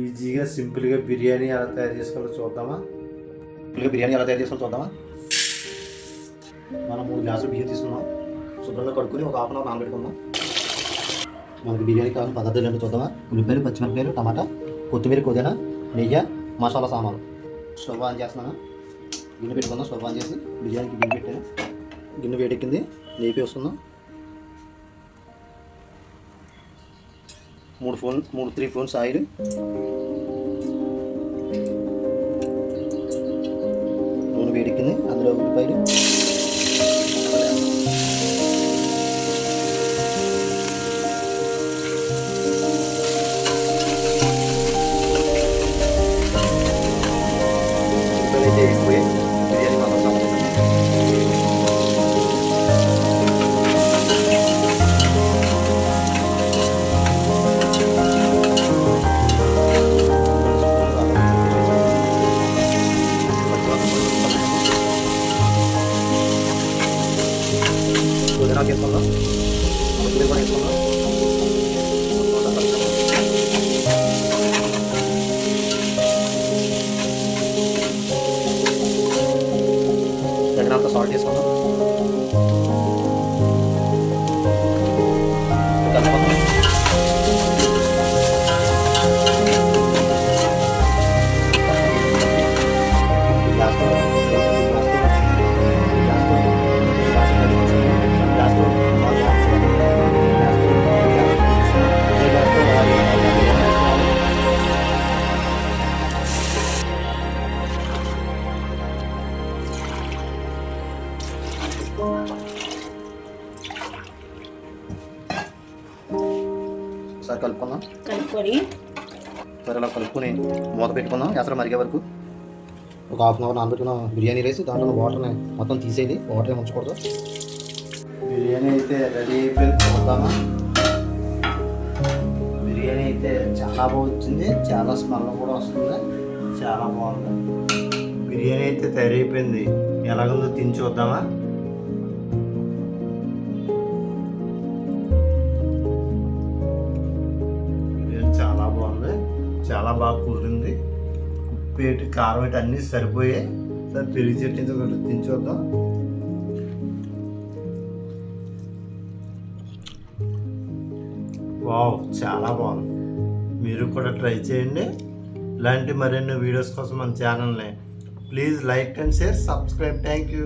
ఈజీగా సింపుల్గా బిర్యానీ ఎలా తయారు చేసుకోవాలో చూద్దామా? మనం 3 గ్లాసులు బియ్యం తీసుకున్నాం. శుభ్రంగా కడుక్కొని ఒక హాఫ్ అన్ అవర్ నానబెట్టుకుందాం. మనకి బిర్యానీ కావాల్సిన పదార్థాలు ఏంటో చూద్దామా? ఉల్లిపాయలు, పచ్చిమిరపకాయలు, టమాటా, కొత్తిమీర, పుదీనా, నెయ్యి, మసాలా సామాను. స్టవ్ ఆన్ చేస్తున్నాను. గిన్నె పెట్టుకుందాం. స్టవ్ ఆన్ చేసి బిర్యానీకి గిన్నె పెట్టాను. గిన్నె వేడెక్కింది. నెయ్యి వేసుకుందాం. 3 స్పూన్స్ ఆయిల్, నూనె వేడెక్కింది. అందులో ఉల్లిపాయలు, అయితే ఎక్కువే బిర్యానీ మసాలా సామాన్ పుదీనా వేసుకుందాం. కొత్తిమీర కూడా వేసుకుందాం. తగినంత సాల్ట్ వేసుకుందాం. కలుపుకుందాం. ఒకసారి కలుపుకుందాం. సరే అలా కలుపుకొని మూత పెట్టుకుందాం. ఎసరు మరిగే వరకు ఒక హాఫ్ అన్ అవర్ నానబెట్టుకున్న బిర్యానీ రైస్ దాంట్లో వాటర్ని మొత్తం తీసేది. వాటర్ ఉంచకూడదు. బిర్యానీ అయితే రెడీ అయిపోయింది. చూద్దామా? బిర్యానీ అయితే చాలా బాగా వచ్చింది. చాలా స్మెల్ కూడా వస్తుంది. చాలా బాగుంది. బిర్యానీ అయితే తయారైపోయింది. ఎలాగుందో తిని చూద్దామా? చాలా బాగుంది. చాలా బాగా కూలింది. ఉప్పు ఏంటి, కారం ఏంటి అన్నీ సరిపోయాయి. సరే పెరిగి చెట్టు తిని చూద్దాం. వావ్, చాలా బాగుంది. మీరు కూడా ట్రై చేయండి. ఇలాంటి మరెన్నో వీడియోస్ కోసం మన ఛానల్ని please like and share, subscribe. Thank you.